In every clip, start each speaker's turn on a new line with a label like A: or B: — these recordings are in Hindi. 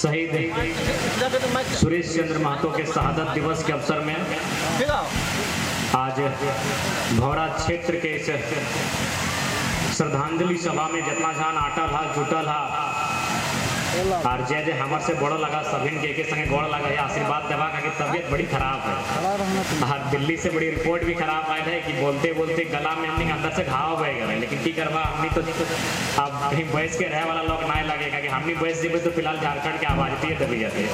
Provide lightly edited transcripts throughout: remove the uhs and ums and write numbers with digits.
A: शहीद सुरेश चंद्र महतो के शहादत दिवस के अवसर में आज भौरा क्षेत्र के इस श्रद्धांजलि सभा में जितना जहां आटल हा जुटल हा और जय जय हमर से बड़ा लगा सभिन के संगे गोड़ लगा ये आशीर्वाद देवा का कि तबीयत बड़ी खराब है। और दिल्ली से बड़ी रिपोर्ट भी खराब आयल है कि बोलते बोलते गला में हमने अंदर से घाव बह गए, लेकिन की करवा हमने तो अब कहीं बयस के रहे वाला लोग ना लगेगा कि हमने बयस जीवे तो फिलहाल झारखंड के आवाज दिए दबी जाती है।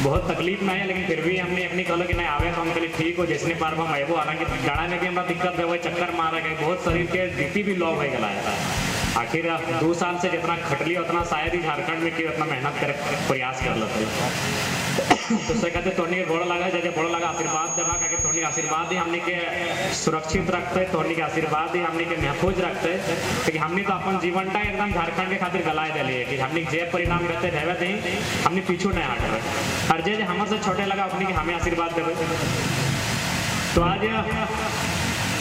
A: बहुत तकलीफ ना है, लेकिन फिर भी हमने अपनी कहलो कि नहीं आवे तो हम कहली ठीक हो जिसने पार हम आबो। हालांकि गाड़ा में भी हमारा दिक्कत है, चक्कर मारा गए, बहुत शरीर के बीपी भी लो हो गया है। आखिर 2 साल से जितना खटली उतना शायद ही झारखंड में क्यों उतना मेहनत करे प्रयास कर लेते तो से कहते तोनी गोड़ लगा जैसे गोड़ लगा आशीर्वाद देवा कि तोनी आशीर्वाद ही हमने के सुरक्षित रखते, तोनी के आशीर्वाद ही हमने के महफूज रखते, क्योंकि हमने तो अपन जीवन का एकदम झारखंड के खातिर गलाए दिले कि हमने जे परिणाम रहते रहे थे हमने पीछू नहीं हटे और जे हमारे से छोटे लगा अपने हमें आशीर्वाद देवे। तो आज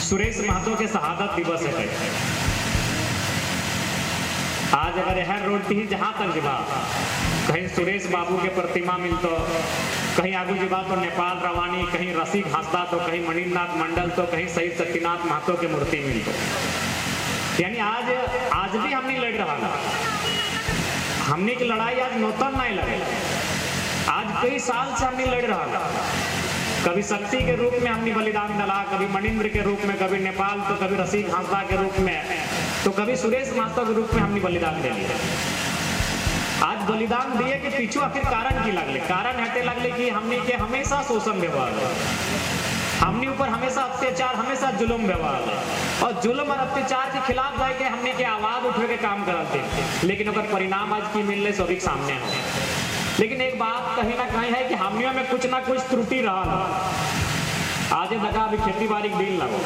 A: सुरेश महतो के शहादत दिवस है। आज अगर यह रोड ही जहाँ तक जीवा कहीं सुरेश बाबू के प्रतिमा मिलतो, कहीं आगू जीवा तो नेपाल रवानी, कहीं रसी घासता तो कहीं मणिनाथ मंडल तो कहीं शहीद सत्यनाथ महतो के मूर्ति मिलतो। यानी आज भी हमने लड़ रहा है, हमने की लड़ाई आज नौतन नहीं लगे, आज कई साल से हमने लड़ रहा है। कभी शक्ति के रूप में हमने बलिदान डाला, कभी मणिंद्र के रूप में, कभी नेपाल तो कभी रसी घासदा के रूप में, तो कभी सुरेश महतो के रूप में हमने बलिदान दे लिया। आज बलिदान दिए के पीछे आखिर कारण की लगले, कारण हटे लगले कि हमने के हमेशा शोषण व्यवहार है, हमने ऊपर हमेशा अत्याचार, हमेशा जुल्म व्यवहार है, और जुल्म और अत्याचार के खिलाफ जाके हमने के आवाज उठे के काम करते, लेकिन अगर परिणाम आज की मिलने सभी सामने हो। लेकिन एक बात कहीं ना कहीं है कि हमनियों में कुछ ना कुछ त्रुटि रहा। आज देखा अभी खेती बाड़ी दिन लगो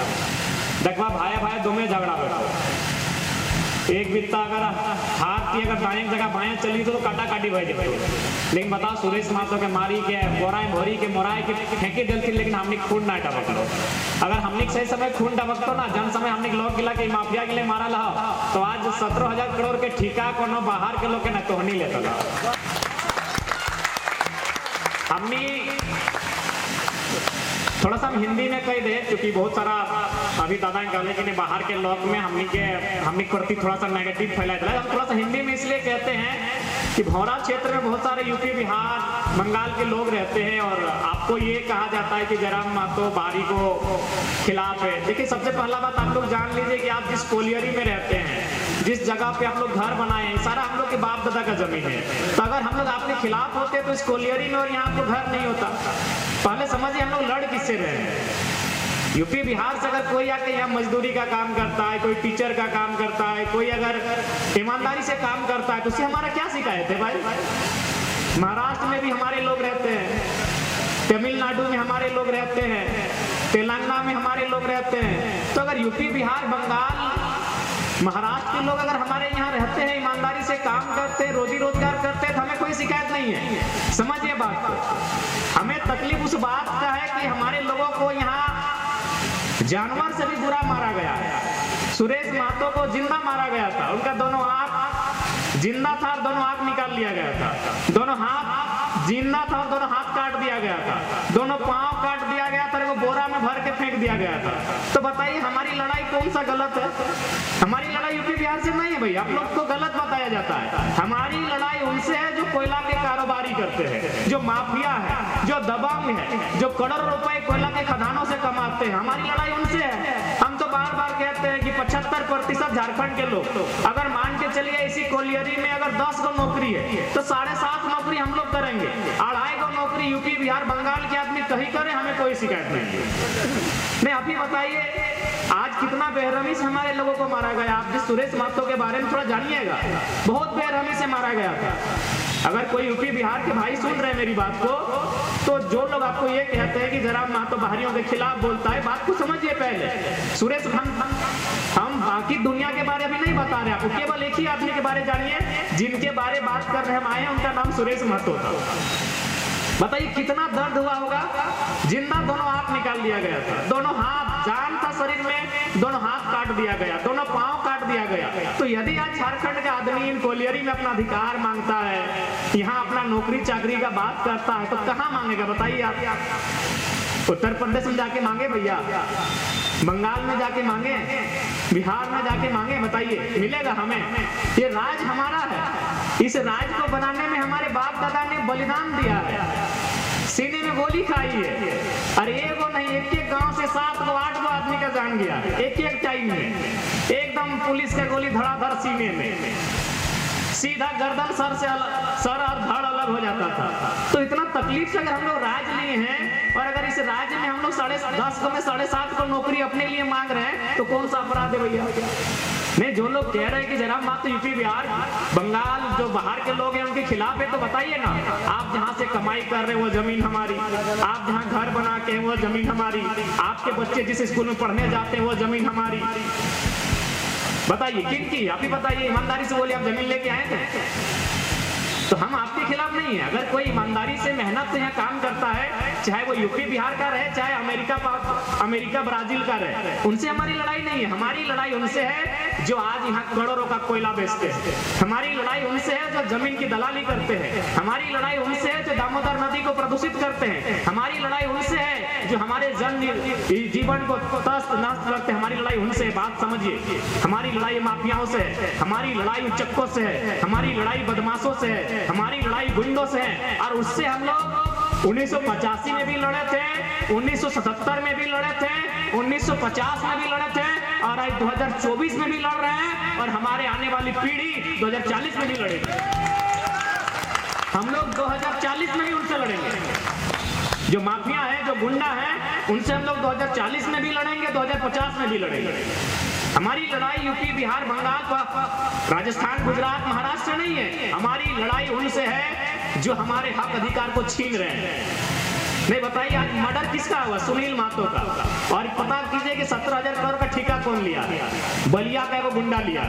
A: देखवा भाई भाई दो में झगड़ा बैठो, एक बित्ता अगर हाथ की अगर दाएं जगह बाएं चली तो काटा काटी बह जाए। लेकिन बताओ सुरेश महतो के मारी के बोराई भोरी के मोराई के फेंके दिल थी, लेकिन हमने खून ना टपक लो। अगर हमने सही समय खून टपकतो ना, जन समय हमने लोग गिला के माफिया के लिए मारा ला, तो आज 17,000 करोड़ के ठिका कोनो बाहर के लोग के न तो नहीं लेता। हमने थोड़ा सा हम हिंदी में कह दे, क्योंकि बहुत सारा अभी दादा कहले कि बाहर के लोग में हमने प्रति थोड़ा सा नेगेटिव फैलाया था। हम थोड़ा सा हिंदी में इसलिए कहते हैं कि भौरा क्षेत्र में बहुत सारे यूपी, बिहार, बंगाल के लोग रहते हैं, और आपको ये कहा जाता है कि जयराम महतो बाहरी को खिलाफ है। देखिए, सबसे पहला बात आप लोग जान लीजिए कि आप जिस कोलियरी में रहते हैं, जिस जगह पे आप लोग घर बनाए हैं, सारा हम लोग के बाप दादा का जमीन है। तो अगर हम लोग आपके खिलाफ होते तो इस कोलियरी में और यहाँ आपको घर नहीं होता। पहले समझिए हम लोग लड़ किससे रहे हैं। यूपी बिहार से अगर कोई आके यहाँ मजदूरी का काम करता है, कोई टीचर का काम करता है, कोई अगर ईमानदारी से काम करता है, तो उससे हमारा क्या शिकायत है भाई। महाराष्ट्र में भी हमारे लोग रहते हैं, तमिलनाडु में हमारे लोग रहते हैं, तेलंगाना में हमारे लोग रहते हैं। तो अगर यूपी, बिहार, बंगाल, महाराष्ट्र के लोग अगर हमारे यहाँ रहते हैं, ईमानदारी से काम करते हैं, रोजी रोजगार करते हैं, तो हमें कोई शिकायत नहीं है। समझिए बात को। हमें तकलीफ उस बात का है कि हमारे लोगों को यहाँ जानवर से भी बुरा मारा गया है। सुरेश महतो को जिंदा मारा गया था, उनका दोनों आंख जिंदा था और दोनों आंख निकाल लिया गया था, दोनों हाथ जिंदा था और दोनों हाथ काट दिया गया था, दोनों पांव काट दिया गया था, वो बोरा में भर के फेंक दिया गया था। तो बताइए हमारी लड़ाई कौन सा गलत है। हमारी लड़ाई यूपी बिहार से नहीं है भाई, आप लोग को गलत बताया जाता है। हमारी लड़ाई उनसे है जो कोयला के कारोबारी करते हैं, जो माफिया है, जो दबंग है, जो करोड़ों रुपए कोयला के खदानों से कमाते हैं। हमारी लड़ाई उनसे है। हम तो बार बार कहते हैं कि 75% झारखंड के लोग, अगर मान के चलिए इसी कोलियरी में अगर 10 गो नौकरी है तो 7.5 नौकरी हम लोग करेंगे, 2.5 गो नौकरी यूपी बिहार बंगाल के आदमी कहीं करे, हमें कोई शिकायत नहीं। अभी बताइए आज कितना बेरहमी से हमारे लोगों को मारा गया। आप जिस सुरेश महतो के बारे में थोड़ा जानिएगा, बहुत बेरहमी से मारा गया था। अगर कोई यूपी बिहार के भाई सुन रहे हैं मेरी बात को, तो जो लोग आपको ये कहते हैं कि जयराम महतो बाहरियों के खिलाफ बोलता है, बात को समझिए पहले। सुरेश हम बाकी दुनिया के बारे में नहीं बता रहे आपको, केवल एक ही आदमी के बारे जानिए जिनके बारे बात कर रहे हम आए हैं, उनका नाम सुरेश महतो था। बताइए कितना दर्द हुआ होगा। जिंदा दोनों हाथ निकाल दिया गया था, दोनों हाथ, जान था शरीर में, दोनों हाथ काट दिया गया, दोनों पांव काट दिया गया। तो यदि आज झारखंड का आदमी इन कोलियरी में अपना अधिकार मांगता है, यहाँ अपना नौकरी चाकरी का बात करता है, तो कहाँ मांगेगा बताइए आप? उत्तर प्रदेश में जाके मांगे भैया, बंगाल में जाके मांगे, बिहार में जाके मांगे, बताइए मिलेगा हमें? ये राज हमारा है, इस राज को बनाने में हमारे बाप दादा ने बलिदान दिया है, सीने में गोली खाई है। अरे एक वो नहीं, एक एक गांव से 7 को 8 को आदमी का जान गया एक एक टाइम में, एकदम पुलिस का गोली धड़ाधड़ सीने में, सीधा गर्दन सर से अलग, सर और धड़ अलग हो जाता था। तो इतना तकलीफ से अगर हम लोग राज लिए हैं, और अगर इस राज्य में हम लोग 10.5 को में 7.5 को नौकरी अपने लिए मांग रहे हैं, तो कौन सा अपराध है भैया? नहीं, जो लोग कह रहे हैं कि जनाब मात्र यूपी बिहार बंगाल जो बाहर के लोग हैं उनके खिलाफ है, तो बताइए ना, आप जहाँ से कमाई कर रहे हैं वो जमीन हमारी, आप जहाँ घर बना के वो जमीन हमारी, आपके बच्चे जिस स्कूल में पढ़ने जाते हैं वो जमीन हमारी, बताइए किन की? आप ही बताइए, ईमानदारी से बोलिए, आप जमीन लेके आए थे? तो हम आपके खिलाफ नहीं है। अगर कोई ईमानदारी से मेहनत से यहाँ काम करता है, चाहे वो यूपी बिहार का रहे, चाहे अमेरिका ब्राजील का रहे, उनसे हमारी लड़ाई नहीं है। हमारी लड़ाई उनसे है जो आज यहाँ करोड़ों का कोयला बेचते हैं, हमारी लड़ाई उनसे है जो जमीन की दलाली करते हैं, हमारी लड़ाई उनसे है जो दामोदर नदी को प्रदूषित करते हैं, हमारी लड़ाई उनसे है जो हमारे जीवन को तस्त नष्ट करते हैं, हमारी लड़ाई उनसे है। बात समझिए, हमारी लड़ाई माफियाओं से है, हमारी लड़ाई उच्चकों से है, हमारी लड़ाई बदमाशों से है, हमारी लड़ाई गुंडों से है। और उससे हम लोग 1985 में भी लड़े थे, 1977 में भी लड़े थे, 1950 में भी लड़े थे, और आज 2024 में भी लड़ रहे हैं, और हमारे आने वाली पीढ़ी 2040 में भी लड़ेगी। हम लोग 2040 में भी उनसे लड़ेंगे। जो माफिया है, जो गुंडा है, उनसे हम लोग 2040 में भी लड़ेंगे, 2050 में भी लड़ेंगे। हमारी लड़ाई यूपी बिहार बंगाल राजस्थान गुजरात महाराष्ट्र नहीं है, हमारी लड़ाई उनसे है जो हमारे हक अधिकार को छीन रहे हैं। नहीं, बताइए आज मर्डर किसका हुआ? सुनील महतो का। और पता कीजिए कि 17,000 करोड़ का ठेका कौन लिया? बलिया का वो गुंडा लिया।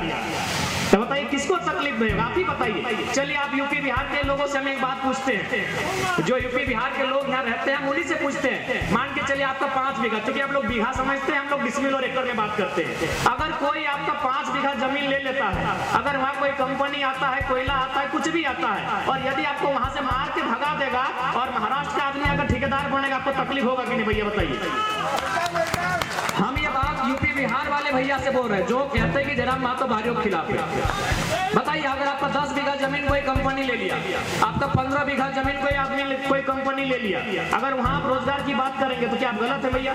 A: तो बताइए किसको तकलीफ देगा? आप ही बताइए। चलिए, आप यूपी बिहार के लोगों से हम एक बात पूछते हैं, जो यूपी बिहार के लोग यहाँ रहते हैं उन्हीं से पूछते हैं। मान के चलिए आपका 5 बीघा, क्योंकि आप लोग बीघा समझते हैं, हम लोग डिसमिल और एकड़ में बात करते हैं। अगर कोई आपका 5 बीघा जमीन ले लेता है, अगर वहाँ कोई कंपनी आता है, कोयला आता है, कुछ भी आता है, और यदि आपको वहाँ से मार के भगा देगा और महाराष्ट्र का आदमी अगर ठेकेदार बनेगा, आपको तकलीफ होगा कि नहीं भैया? बताइए। हम ये बात यूपी बिहार वाले भैया से बोल रहे हैं जो कहते हैं कि जनाब महतो भाइयों के खिलाफ है। बताइए, अगर आपका 10 बीघा जमीन कोई कंपनी ले लिया, आपका 15 बीघा जमीन कोई आदमी कोई कंपनी ले लिया, अगर वहां आप रोजगार की बात करेंगे तो क्या आप गलत है भैया?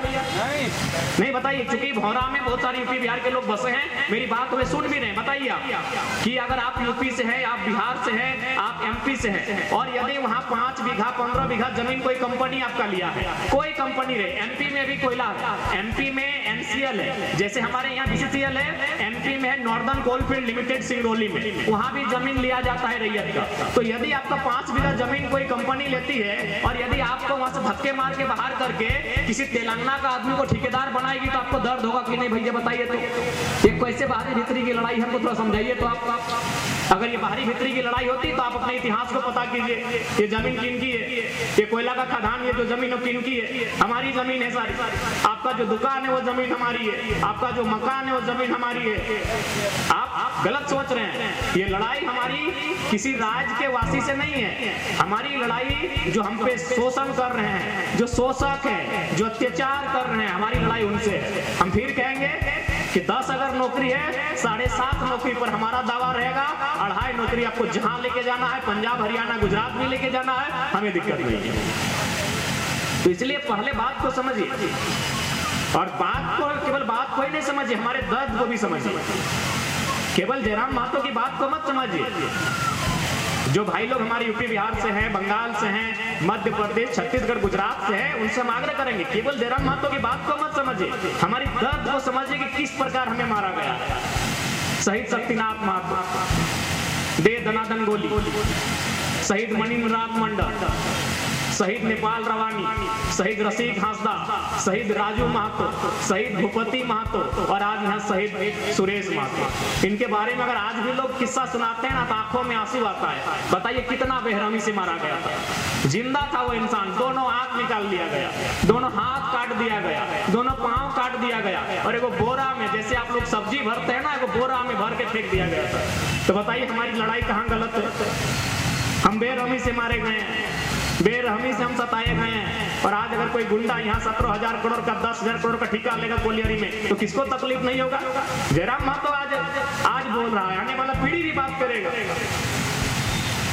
A: नहीं, बताइए। चूंकि भौरा में बहुत सारे यूपी बिहार के लोग बसे हैं, मेरी बात वे सुन भी रहे हैं। बताइए आप कि अगर आप यूपी से है, आप बिहार से है, आप एमपी से है, और यदि वहां 5 बीघा 15 बीघा जमीन कोई कंपनी आपका लिया है, कोई कंपनी रहे, एमपी में भी कोयला है, एमपी में एनसीएल है, जैसे हमारे यहाँ बीसीसीएल है, एमपी में है नॉर्दर्न कोलफील्ड लिमिटेड सिंगरौली में, वहां भी जमीन लिया जाता है रैयत का। तो यदि आपका 5 बीघा जमीन कोई कंपनी लेती है, और यदि आपको वहां से धक्के मार के बाहर करके किसी तेलंगाना का आदमी को ठेकेदार बनाएगी, तो आपको दर्द होगा कि नहीं भैया? बताइए। तो ये कैसे बाहरी भीतरी की लड़ाई हमको थोड़ा समझाइए। तो आप अगर ये बाहरी भीतरी की लड़ाई होती तो आप अपने इतिहास को पता कीजिए, ये जमीन किनकी है, ये कोयला का खदान, ये जो जमीन है किनकी है? हमारी जमीन है सारी। आपका जो दुकान है वो जमीन हमारी है, आपका जो मकान है वो जमीन हमारी है। आप गलत सोच रहे हैं। ये लड़ाई हमारी किसी राज्य के वासी से नहीं है, हमारी लड़ाई जो हम पे शोषण कर रहे हैं, जो शोषक है, जो अत्याचार कर रहे हैं, हमारी लड़ाई उनसे है। हम फिर कहेंगे कि 10 अगर नौकरी है, 7.5 नौकरी पर हमारा दावा रहेगा, 2.5 नौकरी आपको जहां लेके जाना है, पंजाब हरियाणा गुजरात में लेके जाना है, हमें दिक्कत नहीं है। तो इसलिए पहले बात को समझिए, और बात को केवल बात को ही नहीं समझिए, हमारे दर्द को भी समझिए। केवल जयराम महतो की बात को मत समझिए। जो भाई लोग हमारे यूपी बिहार से हैं, बंगाल से हैं, मध्य प्रदेश छत्तीसगढ़ गुजरात से हैं, उनसे हम आग्रह करेंगे केवल जयराम महतो की बात को मत समझिए, हमारी दर्द को समझिए कि किस प्रकार हमें मारा गया। शहीद शक्तिनाथ महतो, दे दनादन गोली, शहीद मणिनाथ मंडल, शहीद नेपाल रवानी, शहीद रसिक हांसदा, शहीद राजू महतो, शहीद भूपति महतो और आज यहाँ शहीद सुरेश महतो। इनके बारे में अगर आज भी लोग किस्सा सुनाते हैं ना तो आंखों में आंसू आता है। बताइए कितना बेरहमी से मारा गया था। जिंदा था वो इंसान, दोनों आंख निकाल दिया गया, दोनों हाथ काट दिया गया, दोनों पांव काट दिया गया और एगो बोरा में, जैसे आप लोग सब्जी भरते हैं ना, एगो बोरा में भर के फेंक दिया गया था। तो बताइए हमारी लड़ाई कहाँ गलत है? हम बेरहमी से मारे गए हैं, बेरहमी से हम सताए गए हैं। और आज अगर कोई गुंडा यहाँ 17,000 करोड़ का 10,000 करोड़ का ठेका लेगा कोलियरी में तो किसको तकलीफ नहीं होगा? जयराम महतो आज बोल रहा है, आने वाला पीढ़ी भी बात करेगा।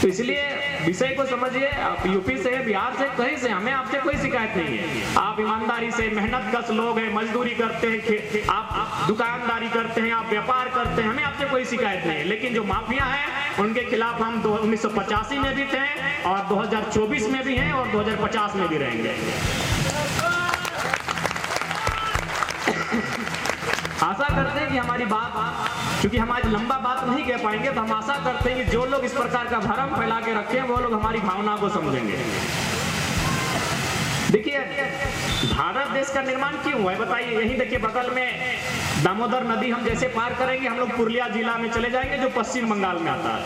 A: तो इसलिए विषय को समझिए। आप यूपी से, बिहार से, कहीं से, हमें आपसे कोई शिकायत नहीं है। आप ईमानदारी से मेहनत कश लोग हैं, मजदूरी करते हैं, आप दुकानदारी करते हैं, आप व्यापार करते हैं, हमें आपसे कोई शिकायत नहीं है। लेकिन जो माफिया हैं उनके खिलाफ हम 1985 में भी थे और 2024 में भी हैं और 2050 में भी रहेंगे। आशा करते हैं कि हमारी बात, क्योंकि हम आज लंबा बात नहीं कह पाएंगे, तो हम आशा करते हैं कि जो लोग इस प्रकार का भ्रम फैला के रखे हैं वो लोग हमारी भावना को समझेंगे। देखिए भारत देश का निर्माण क्यों हुआ है बताइए। यही देखिए बगल में दामोदर नदी हम जैसे पार करेंगे हम लोग पुरुलिया जिला में चले जाएंगे जो पश्चिम बंगाल में आता है।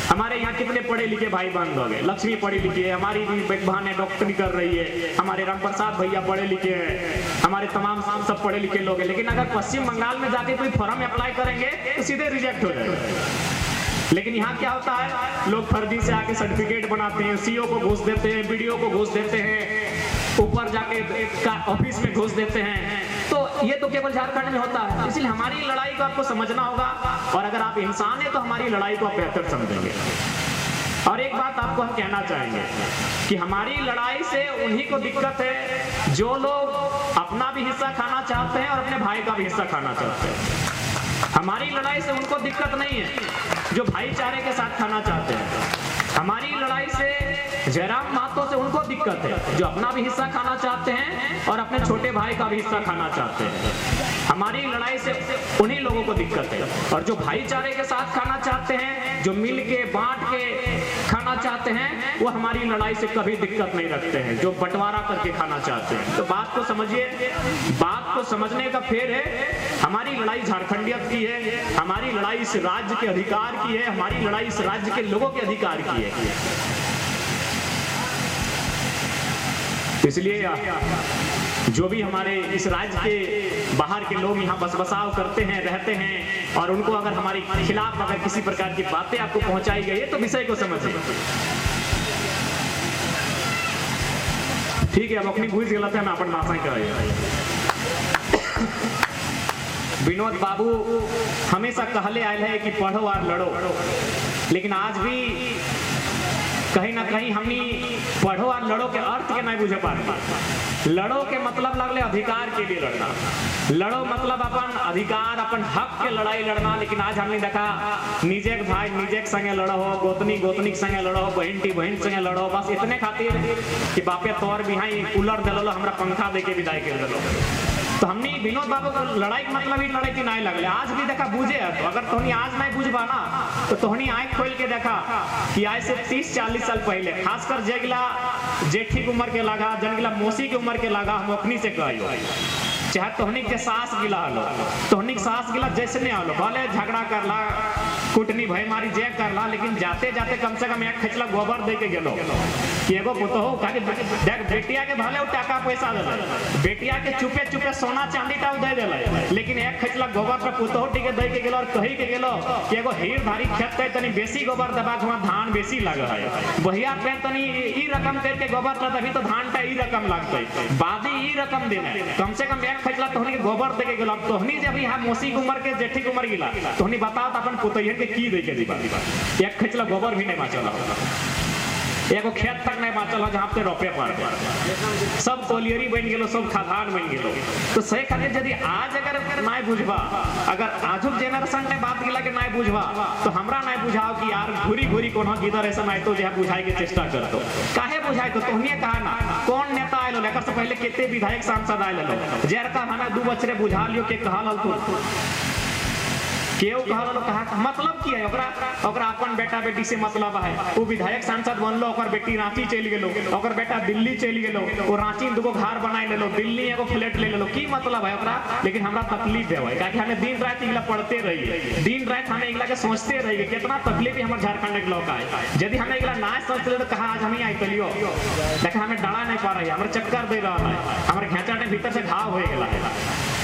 A: हमारे यहाँ कितने पढ़े लिखे भाई बहन लोग हैं। लक्ष्मी पढ़ी लिखी है, हमारी बहन है डॉक्टरी कर रही है, हमारे राम प्रसाद भैया पढ़े लिखे हैं, हमारे तमाम सब पढ़े लिखे लोग हैं। लेकिन अगर पश्चिम बंगाल में जाके कोई फॉर्म अप्लाई करेंगे तो सीधे रिजेक्ट हो जाएगा। लेकिन यहाँ क्या होता है, लोग फर्जी से आके सर्टिफिकेट बनाते हैं, सीओ को घूस देते हैं, बीडीओ को घूस देते हैं, ऊपर जाके ऑफिस में घूस देते हैं। तो ये तो केवल झारखंड में होता है। इसलिए हमारी लड़ाई को आपको समझना होगा और अगर आप इंसान हैं तो हमारी लड़ाई को आप बेहतर समझेंगे। और एक बात आपको हम कहना चाहेंगे कि हमारी लड़ाई से उन्हीं को दिक्कत है जो लोग अपना भी हिस्सा खाना चाहते हैं और अपने भाई का भी हिस्सा खाना चाहते हैं। हमारी लड़ाई से उनको दिक्कत नहीं है जो भाईचारे के साथ खाना चाहते हैं। हमारी लड़ाई से जयराम महतो से उनको दिक्कत है जो अपना भी हिस्सा खाना चाहते हैं और अपने छोटे भाई का भी हिस्सा खाना चाहते हैं। हमारी लड़ाई से उन्हीं लोगों को दिक्कत है। और जो भाईचारे के साथ खाना चाहते हैं, जो मिल के बांट के खाना चाहते हैं, वो हमारी लड़ाई से कभी दिक्कत नहीं रखते हैं। जो बंटवारा करके खाना चाहते हैं, तो बात को समझिए। बात को समझने का फेर है, हमारी लड़ाई झारखंडियत की है, हमारी लड़ाई इस राज्य के अधिकार की है, हमारी लड़ाई इस राज्य के लोगों के अधिकार की है। इसलिए जो भी हमारे इस राज्य के बाहर के लोग यहाँ बसबसाव करते हैं, रहते हैं, और उनको अगर हमारे खिलाफ अगर किसी प्रकार की बातें आपको पहुंचाई गई है तो विषय को समझिए। ठीक है, अब अपनी भूल गलत है, मैं अपन भाषा कर विनोद बाबू हमेशा कहले आए है कि पढ़ो और लड़ो, लेकिन आज भी कहीं ना कहीं हमनी पढ़ो और लड़ो के अर्थ के नहीं बुझे पाते। लड़ो के मतलब लगले अधिकार के लिए लड़ना, लड़ो मतलब अपन अधिकार अपन हक के लड़ाई लड़ना। लेकिन आज हमने देखा निजे भाई निजे संगे लड़ो हो, गोतनी गोतनी संगे लड़ो, बहन टी बहन संगे लड़ो, बस इतने खातिर कि बापे तोर बिहाई कूलर दिलो, हमरा पंखा दे के विदाई कर दिलो। तो हमने विनोद बाबू को लड़ाई मतलब ही लड़ाई की नहीं लगले। आज भी देखा बुझे है, तो अगर तोहनी आज नहीं बुझबा ना तो तोहनी आंख खोल के देखा कि आज से 30-40 साल पहले, खासकर जेगला जेठी की उम्र के लगा, जनगिला मौसी की उम्र के लगा, हम अपनी से कहियो चाहे तोहनी के सास गिला हलो, तोहनी के सास गिला जैसे नहीं हलो, भले झगड़ा करला, कुटनी भय मारी जे करला, लेकिन जाते जाते कम से कम एक खचला गोबर दे के गेलो कि एगो पुतहो काके देख बेटिया के भले टाका पैसा दे, बेटिया के चुपे चुपे सोना चांदी टा दे देले, लेकिन एक खचला गोबर पे पुतहो टिके दे के गेलो और कही के गेलो कि एगो हीर धारी खेत है तनी बेसी गोबर दबा के वहां धान बेसी लगे है, बहिया पे तनी ई रकम करके गोबर ला तभी तो धान टा ई रकम लगतै, बादी ई रकम देना, कम से कम एक खचला तोहनी के गोबर दे के गेलो। तोहनी जब यहाँ मौसी की उम्र के जेठी की उम्र गिला तोहनी बताओ तो अपन पुतैया के की दे के दीबा, एक खचला गोबर भी नहीं बाचल, एगो खेत तक नहीं बाचल है जहाँ पे रोपे पड़ गए, सब कोलियरी बन गेलो, सब खादान बन गेलो। तो सही खातिर यदि आज अगर नहीं बुझबा, अगर आजुक जेनरेशन ने बात गिला के नहीं बुझबा, तो हमरा नहीं बुझाओ कि यार घूरी घूरी कोनो गिदर ऐसा नहीं तो जो बुझाई के चेष्टा कर दो, काहे बुझाई तो तुमने कहा ना कौन नेता आयल लेकर से पहले कितने विधायक सांसद आयल लो, जेर का हमें 2 बछरे बुझा लियो के कहल तो केहू कहल कहा मतलब की है ओकरा अपन बेटा बेटी से मतलब है। वो विधायक सांसद बनलो, ओकर बेटी रांची चली गेलो, ओकर बेटा दिल्ली चली गेलो, वो रांची दुगो घर बनाए लेलो, दिल्ली एगो फ्लैट ले लेलो, की मतलब है ओकरा। लेकिन हमरा तकलीफ है भाई, काहे हमें दिन रात इगला पढ़ते रहिए, दिन रात हमें इगला के सोचते रहिए कितना तकलीफ है हमारे झारखंड के लोग है। यदि हमें इगला ना सोचते तो कहा आज हम ही आई तलियो, लेकिन हमें डरा नहीं पा रही है, हमारे चक्कर दे रहा है, हमारे घेचा भीतर से घाव हो गया है,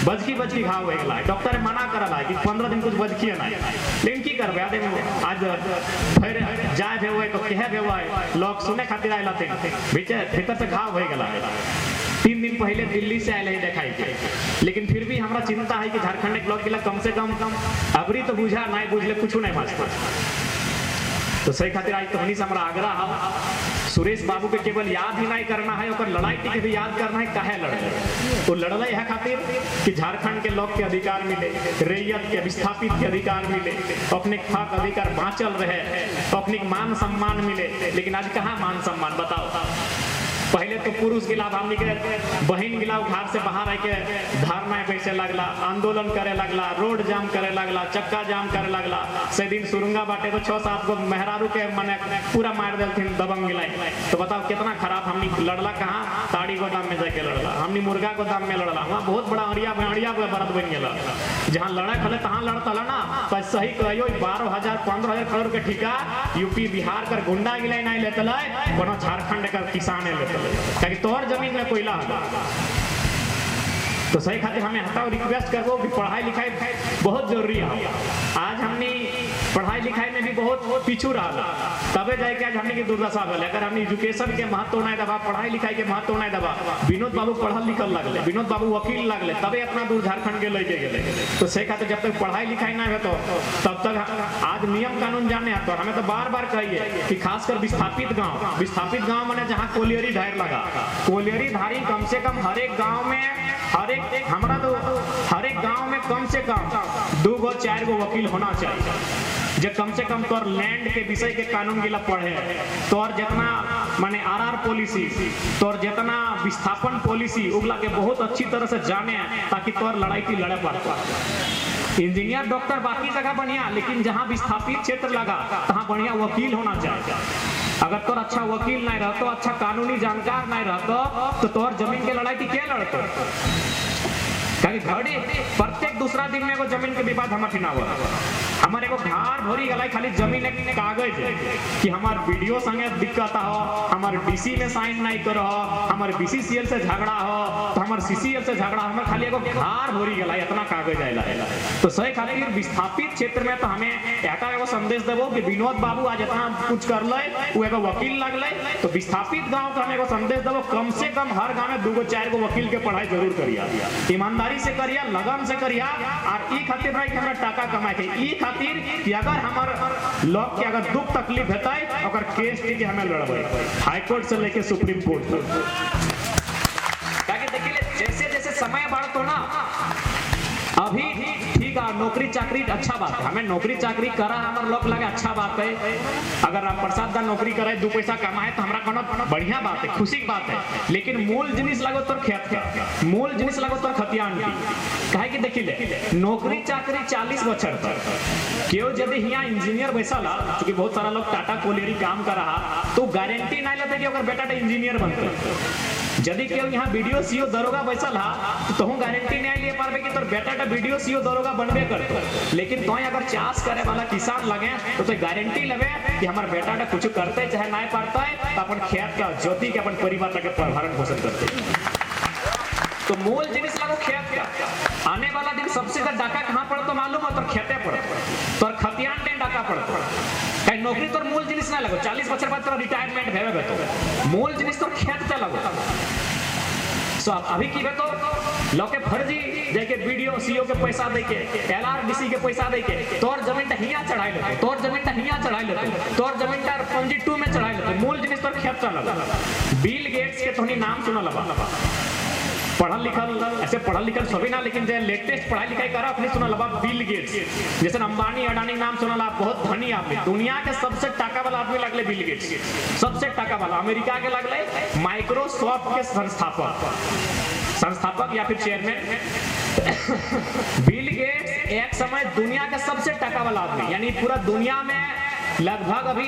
A: बजकी घाव हो गया है। डॉक्टर मना करल है कि 15 दिन कुछ बजकी है नहीं, लेकिन की करबे आज फिर जाए भे हुए तो कहे भे हुए लोग सुने खातिर आए लाते भीतर से घाव हो गया है। 3 दिन पहले दिल्ली से आए देखाई के, लेकिन फिर भी हमारा चिंता है कि झारखंड के लोग के लिए कम से कम अबरी तो बुझा नहीं बुझले कुछ नहीं बाँचता। तो सही खातिर आज तहनी से हमारा आग्रह है सुरेश बाबू के केवल याद ही नहीं करना है, और लड़ाई के भी याद करना है। काहे लड़े तो लड़ले है खातिर कि झारखंड के लोग के अधिकार मिले, रैयत के विस्थापित के अधिकार मिले, अपने हक अधिकार बाँचल रहे, अपने मान सम्मान मिले। लेकिन आज कहाँ मान सम्मान बताओ। पहले तो पुरुष गिला हमनी के बहन गिला घर से बाहर आके धरना बैसे लगला, आंदोलन करे लगला, रोड जाम करे लगला, चक्का जाम करे लगला। से दिन सुरंगा बाटे तो 6-7 गो मेहरारू के मने पूरा मार देलथिन दबंग गिलाई। तो बताओ कितना खराब हमनी लड़ला, कहाँ ताड़ी गोदाम में जाके लड़ला, हमनी मुर्गा गोदाम में लड़ला, वहाँ बहुत बड़ा अड़िया बरत बन गया। जहाँ लड़े खले तहाँ लड़ता ना, तो सही कहियो 12,000-15,000 करोड़ के ठिका यूपी बिहार कर गुंडा गिलाई नहीं लेते, कोनो झारखंड का किसान लेते ताकि तोहर जमीन में कोयला है। तो सही खातिर हमें हटाओ रिक्वेस्ट करबो कि पढ़ाई लिखाई बहुत जरूरी है। आज हमने पढ़ाई लिखाई में भी बहुत पीछू रहा, तबे जाके आज हमने की दुर्दशा भले। अगर हमने एजुकेशन के महत्व नहीं दबा, पढ़ाई लिखाई के महत्व नहीं दबा, विनोद बाबू पढ़ल लिखल लगले, विनोद बाबू वकील लगले, तबे अपना दूर झारखंड के लेके गए। तो सही खातिर जब तक पढ़ाई लिखाई ना हो तो तब तक आज नियम कानून जाने तो हमें तो बार बार कहिए कि खासकर विस्थापित गाँव मैंने जहाँ कोलियरी ढायर लगा, कोलियरी धारी कम से कम हर एक गाँव में हर एक गांव में कम से कम 2-4 गो वकील होना चाहिए जो कम से कम तोर लैंड के विषय के कानून गिला पढ़े, तोर जितना माने आरआर पॉलिसी, तोर जितना विस्थापन पॉलिसी उगला के बहुत अच्छी तरह से जाने, ताकि तोर लड़ाई की लड़े पड़ता। इंजीनियर डॉक्टर बाकी जगह बढ़िया, लेकिन जहाँ विस्थापित क्षेत्र लगा तहाँ बढ़िया वकील होना चाहिए। अगर तोर अच्छा वकील नहीं रहतो, अच्छा कानूनी जानकार नहीं रहतो, तो तोर जमीन के लड़ाई की क्या लड़तो। घड़ी प्रत्येक दूसरा दिन में एगो जमीन के विवाद हमारे ना हुआ, हमारे को घर भरी गलाई खाली जमीन एक कागज है कि हमार वीडियो संगे दिक्कत हो, हमारे डीसी में साइन नहीं करो, हमारे बीसीसीएल से झगड़ा हो, तो हमारे सीसीएल से झगड़ा, हमारे खाली एगो घर भरी गलाई इतना कागज आएला। तो सही खातिर विस्थापित क्षेत्र में तो हमें एगो संदेश देवो कि विनोद बाबू आज इतना कुछ कर ले, वो एगो वकील लगले, तो विस्थापित गाँव का हमें एगो संदेश देवो कम से कम हर गाँव में 2-4 गो वकील के पढ़ाई जरूर करिया, ईमानदारी से करिया, लगन से करिया। और ई खातिर नहीं कि हमरा टाका कमाए के, ई खातिर कि अगर हमार लोग के अगर दुख तकलीफ होता है और केस के हमें लड़बे हाई कोर्ट से लेके सुप्रीम कोर्ट तक। देखिए जैसे जैसे समय बढ़तो ना, अभी ठीक है नौकरी चाकरी अच्छा बात है, हमें नौकरी चाकरी करा हमारे लोग लगे अच्छा बात है। अगर राम प्रसाद दा नौकरी करे 2 पैसा कमाए तो हमारा कोनो बढ़िया बात है, खुशी की बात है। लेकिन मूल जिनिस लगो तोर खेत का, मूल जिनिस लगो तोर खतियान की, काहे कि देखिले नौकरी चाकरी 40 बछर तक क्यों यदि यहाँ इंजीनियर बैसला, क्योंकि बहुत सारा लोग टाटा कोलियरी काम कर रहा, तो गारंटी नहीं लेते कि अगर बेटा इंजीनियर बनते। यदि केवल यहाँ वीडियो सीओ दरोगा बैसल हा तो तुम गारंटी नहीं लिए पारबे कि तोर बेटा वीडियो सीओ दरोगा बनबे करतो। लेकिन तो अगर चाष करे वाला किसान लगे तो गारंटी लगे कि हमारे बेटा कुछ करते चाहे नहीं पारता है, तो अपन खेत का ज्योति के अपन परिवार के भरण पोषण करते। तो मूल जिनिस लगो खेत का, आने वाला दिन सबसे ज्यादा डाका कहाँ पड़तो मालूम हो, तोर खेते पड़तो, तोर खतियान में डाका पड़तो। कहीं नौकरी तोर मूल जिनिस ना लगो, 40 बछर बाद तोर रिटायरमेंट भेवे तो मूल जिनिस तोर खेत का लगो। सो अभी की तो लोग के फर्जी जाके वीडियो सीओ के पैसा देके, एलआरडीसी के पैसा देके तोर जमीन ता हिया चढ़ाई लेते, तोर जमीन ता हिया चढ़ाई लेते, तोर जमीन ता पंजी 2 में चढ़ाई लेते। मूल जिनिस तोर खेत का लगो। बिल गेट्स के तोनी नाम सुना लबा, पढ़ल लिखल ऐसे पढ़ल लिखल सभी ना, लेकिन जो लेटेस्ट पढ़ाई लिखाई करा अपने सुना लबा बिल गेट्स, जैसे अंबानी अडानी नाम सुना ला, बहुत धनी आदमी, दुनिया के सबसे टाका वाला आदमी लगले बिल गेट्स, सबसे टाका वाला अमेरिका के लगले माइक्रोसॉफ्ट के संस्थापक या फिर चेयरमैन बिल गेट्स एक समय दुनिया के सबसे टका वाला आदमी, यानी पूरा दुनिया में लगभग अभी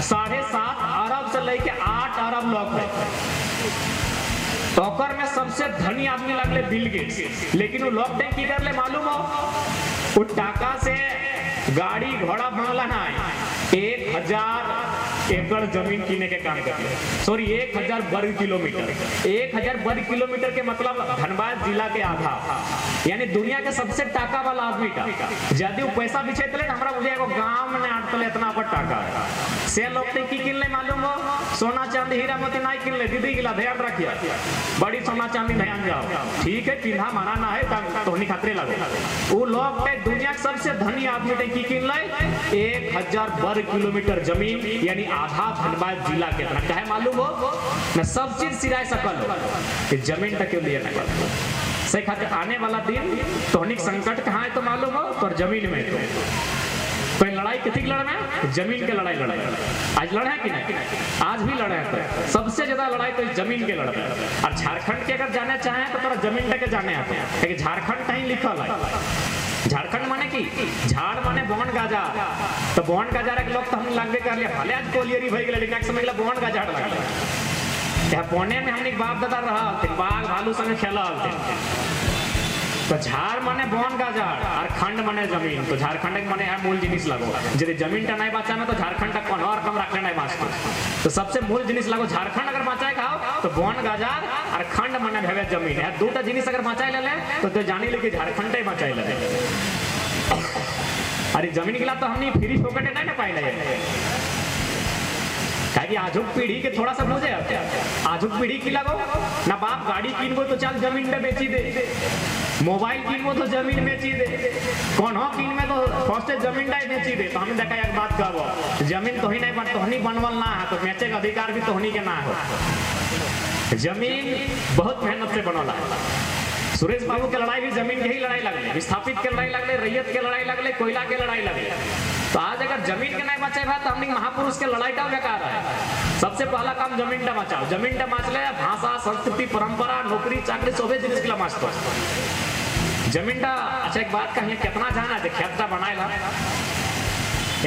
A: 7.5 अरब से लेके 8 अरब लोग है, ओकर में सबसे धनी आदमी लगले बिल गेट्स। लेकिन वो लोग की कर ले मालूम हो, वो टाका से गाड़ी घोड़ा बनला ना, 1000 एकड़ जमीन कीने के काम करते, सॉरी 1000 वर्ग किलोमीटर। 1000 वर्ग किलोमीटर के मतलब धनबाद जिला के आधा, यानी दुनिया के सबसे टाका वाला आदमी का यदि वो पैसा बिछे तले हमरा बुझे एगो गांव में आटले इतना पर टाका है। से लोग की किन ले मालूम हो, सोना चांदी हीरा मोती नहीं किन ले, दीदी गिला ध्यान रखिए, बड़ी सोना चांदी ध्यान जाओ, ठीक है पिंधा माना ना है तोहनी खातरे लगे। वो लोग दुनिया के सबसे धनी आदमी की किन ले 1000 वर्ग किलोमीटर जमीन, यानी आधा धनबाद जिला के इतना। चाहे मालूम हो मैं सब चीज सिराय सकल हो कि जमीन तक क्यों लिए ना सही खाते। आने वाला दिन तोहनिक संकट कहाँ है तो मालूम हो, तो जमीन में तो लड़ाई किसी की लड़ना है, जमीन के लड़ाई लड़ाई आज लड़े हैं कि नहीं, आज भी लड़े हैं। तो सबसे ज्यादा लड़ाई तो जमीन के लड़ते हैं। और झारखंड के अगर जाने चाहें तो थोड़ा जमीन तक जाने आते हैं, क्योंकि झारखंड कहीं लिखल है। झारखंड माने की झाड़ माने बोन गाजा, तो बोन गाजा के लोग तो हम लगबे कर लिया, भले आज कोलियरी भई गेले, लेकिन समय बोन गाजा लगल। पोने में हमने बाप दादा रहा, बाघ भालू संग खेलल। तो झाड़ माने बोन का झाड़ और खंड माने जमीन, तो झारखंड के माने है मूल जिनिस लगो। यदि जमीन टा नहीं बचा में तो झारखंड का कौन और कम रखने नहीं बाँचतो, तो सबसे मूल जिनिस लगो झारखंड अगर बचाए खाओ तो बोन गाजार और खंड माने भेवे जमीन है। दूटा जिनिस अगर बचाए ले तो जानी ले कि झारखंड ही बचाए ले। अरे जमीन गिला तो हमने फ्री फोकटे नहीं ना पाए ले, कि आजुक पीढ़ी के थोड़ा सा बुझे। आजुक पीढ़ी की लगो ना, बाप गाड़ी कीनबो तो चल जमीन में बेची दे, मोबाइल कीनबो तो जमीन बेची दे, कौन हो कीन में तो फर्स्ट जमीन डाई बेची दे। तो हमने देखा एक बात कहबो, जमीन तो ही नहीं बन, तोहनी बनवल ना है, तो बेचे का अधिकार भी तोहनी के ना हो। जमीन बहुत मेहनत से बनौला है। सुरेश बाबू के लड़ाई भी जमीन के ही लड़ाई लगले, विस्थापित के लड़ाई लगले, रैयत के लड़ाई लगले, कोयला के लड़ाई लगले। तो आज अगर जमीन के नहीं बचे तो हमने महापुरुष के लड़ाई का बेकार है। सबसे पहला काम जमीन टा बचाओ, जमीन टा बचले भाषा संस्कृति परंपरा नौकरी चाकरी सोबे जिनिस के बचतो जमीन टा। अच्छा एक बात कहिए, कितना जाना है खेत टा बनाएला,